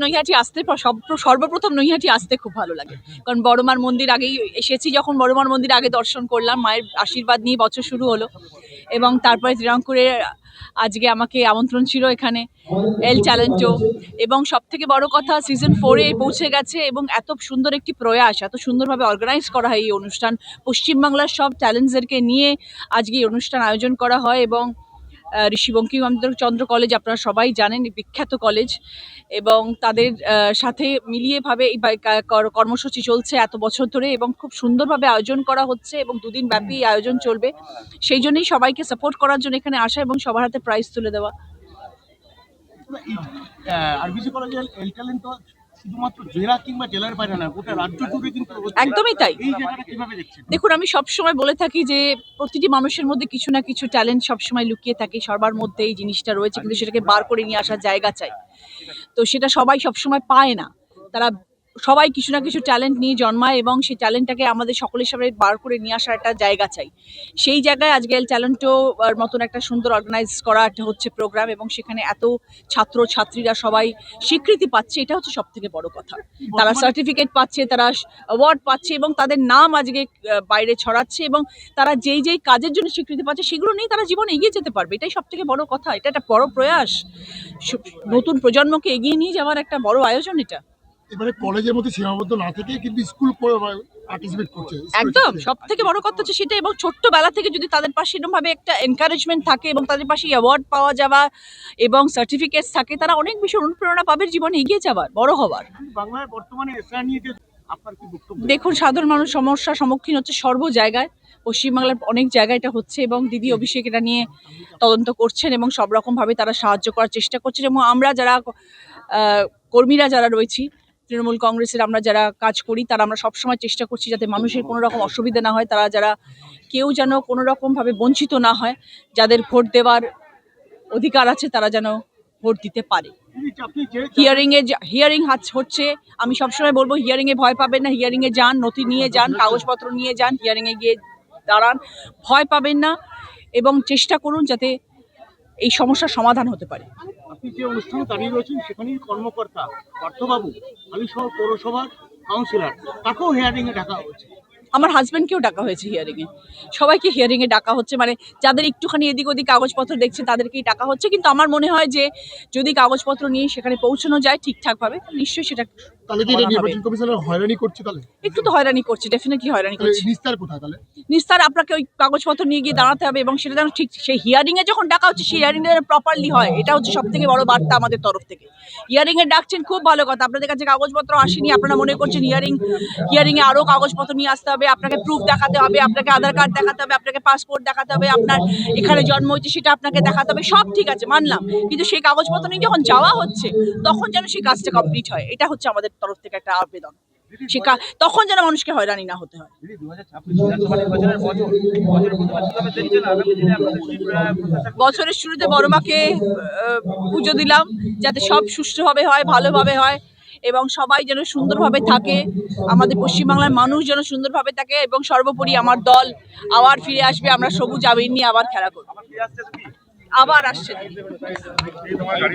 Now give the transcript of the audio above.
নৈহাটি আসতে সর্বপ্রথম নৈহাটি আসতে খুব ভালো লাগে, কারণ বড়মার মন্দির আগেই এসেছি, যখন বড়মার মন্দির আগে দর্শন করলাম, মায়ের আশীর্বাদ নিয়ে বছর শুরু হলো। এবং তারপরে শ্রীরামপুরে আজকে আমাকে আমন্ত্রণ ছিল এখানে এল ট্যালেন্টো, এবং সব থেকে বড় কথা সিজন 4-এ পৌঁছে গেছে এবং এত সুন্দর একটি প্রয়াস, এত সুন্দরভাবে অর্গানাইজ করা হয় এই অনুষ্ঠান। পশ্চিমবাংলার সব ট্যালেন্টসদেরকে নিয়ে আজকে এই অনুষ্ঠান আয়োজন করা হয় এবং ঋষি বঙ্কিমচন্দ্র কলেজ আপনারা সবাই জানেন, বিখ্যাত কলেজ, এবং তাদের সাথে মিলিয়েভাবে এই কর্মসূচি চলছে এত বছর ধরে এবং খুব সুন্দরভাবে আয়োজন করা হচ্ছে এবং দুদিন ব্যাপী আয়োজন চলবে। সেই জন্যই সবাইকে সাপোর্ট করার জন্য এখানে আসা এবং সবার হাতে প্রাইজ তুলে দেওয়া। একদমই তাই। দেখুন, আমি সবসময় বলে থাকি যে প্রতিটি মানুষের মধ্যে কিছু না কিছু ট্যালেন্ট সবসময় লুকিয়ে থাকে, সবার মধ্যে এই জিনিসটা রয়েছে, কিন্তু সেটাকে বার করে নিয়ে আসার জায়গা চাই। তো সেটা সবাই সবসময় পায় না, তারা সবাই কিছু না কিছু ট্যালেন্ট নিয়ে জন্মায় এবং সেই ট্যালেন্টটাকে আমাদের সকলের সামনে বার করে নিয়ে আসার একটা জায়গা চাই। সেই জায়গায় আজকে এল ট্যালেন্টো মতন একটা সুন্দর অর্গানাইজ করা একটা হচ্ছে প্রোগ্রাম, এবং সেখানে এত ছাত্র ছাত্রীরা সবাই স্বীকৃতি পাচ্ছে, এটা হচ্ছে সব থেকে বড় কথা। তারা সার্টিফিকেট পাচ্ছে, তারা অ্যাওয়ার্ড পাচ্ছে এবং তাদের নাম আজকে বাইরে ছড়াচ্ছে, এবং তারা যেই যেই কাজের জন্য স্বীকৃতি পাচ্ছে সেগুলো নিয়ে তারা জীবনে এগিয়ে যেতে পারবে, এটাই সব থেকে বড় কথা। এটা একটা বড় প্রয়াস, নতুন প্রজন্মকে এগিয়ে নিয়ে যাওয়ার একটা বড় আয়োজন এটা। এবারে কলেজের মধ্যে সীমাবদ্ধ না থেকে কিন্তু স্কুল পার্টিসিপেট করছে, একদম সব থেকে বড় কথা হচ্ছে সেটা। এবং ছোট্টবেলা থেকে যদি তাদের পাশে এরকম ভাবে একটা এনকারেজমেন্ট থাকে এবং তাদের পাশে অ্যাওয়ার্ড পাওয়া যাওয়া এবং সার্টিফিকেটস থাকে, তারা অনেক বেশি অনুপ্রেরণা পাবে জীবনে এগিয়ে যাবার, বড় হবার। বাংলায় বর্তমানে এসআর নিয়ে আপনার কি বক্তব্য? দেখুন, সাধারণ মানুষ সমস্যার সম্মুখীন হচ্ছে সর্ব জায়গায়, পশ্চিমবাংলার অনেক জায়গায় এটা হচ্ছে, এবং দিদি অভিষেক এটা নিয়ে তদন্ত করছেন এবং সব রকম ভাবে তারা সাহায্য করার চেষ্টা করছেন। এবং আমরা যারা কর্মীরা যারা রয়েছি তৃণমূল কংগ্রেসের, আমরা যারা কাজ করি, তারা আমরা সবসময় চেষ্টা করছি যাতে মানুষের কোনো রকম অসুবিধা না হয়, তারা যারা কেউ যেন কোনো রকমভাবে বঞ্চিত না হয়, যাদের ভোট দেওয়ার অধিকার আছে তারা যেন ভোট দিতে পারে। হিয়ারিং হচ্ছে, আমি সবসময় বলবো হিয়ারিংয়ে ভয় পাবেন না, হিয়ারিংয়ে যান, নথি নিয়ে যান, কাগজপত্র নিয়ে যান, হিয়ারিংয়ে গিয়ে দাঁড়ান, ভয় পাবেন না এবং চেষ্টা করুন যাতে এই সমস্যার সমাধান হতে পারে। আপনি যে অনুষ্ঠানে দাঁড়িয়ে রয়েছেন সেখানেই কর্মকর্তা পার্থবাবু, আমি সহ পৌরসভার কাউন্সিলর, তাকেও হিয়ারিংয়ে ডাকা হয়েছে। আমার হাজব্যান্ডকেও ডাকা হয়েছে হিয়ারিংয়ে, সবাইকে হিয়ারিংয়ে ডাকা হচ্ছে, মানে যাদের একটুখানি এদিক ওদিক কাগজপত্র দেখছে তাদেরকেই ডাকা হচ্ছে। কিন্তু আমার মনে হয় যে যদি কাগজপত্র নিয়ে সেখানে পৌঁছানো যায় ঠিকঠাকভাবে, নিশ্চয়ই সেটা একটু তো হয়রানি করছে, ডেফিনেটলি হয়রানি করছে। নিস্তার আপনাকে ওই কাগজপত্র নিয়ে গিয়ে দাঁড়াতে হবে এবং সেটা যেন ঠিক সেই হিয়ারিংয়ে যখন ডাকা হচ্ছে সেই হিয়ারিং প্রপারলি হয়, এটা হচ্ছে সব থেকে বড় বার্তা আমাদের তরফ থেকে। হিয়ারিংয়ে ডাকছেন, খুব ভালো কথা, আপনাদের কাছে কাগজপত্র আসেনি, আপনারা মনে করছেন হিয়ারিংয়ে আরও কাগজপত্র নিয়ে আসতে হবে, আপনাকে প্রুফ দেখাতে হবে, আপনাকে আধার কার্ড দেখাতে হবে, আপনাকে পাসপোর্ট দেখাতে হবে, আপনার এখানে জন্ম হয়েছে সেটা আপনাকে দেখাতে হবে, সব ঠিক আছে মানলাম, কিন্তু সেই কাগজপত্র নিয়ে যখন যাওয়া হচ্ছে তখন যেন সেই কাজটা কমপ্লিট হয়, এটা হচ্ছে আমাদের তরফ থেকে একটা আবেদন। তখন যেন মানুষকে হয়রানি না হতে হয়। বছরের শুরুতে বড়মাকে পুজো দিলাম যাতে সব সুষ্ঠুভাবে হয়, ভালোভাবে হয় এবং সবাই যেন সুন্দরভাবে থাকে, আমাদের পশ্চিমবাংলার মানুষ যেন সুন্দরভাবে থাকে, এবং সর্বোপরি আমার দল আবার ফিরে আসবে, আমরা সবুজ আবির নিয়ে আবার খেলা করবো। আবার আসছে।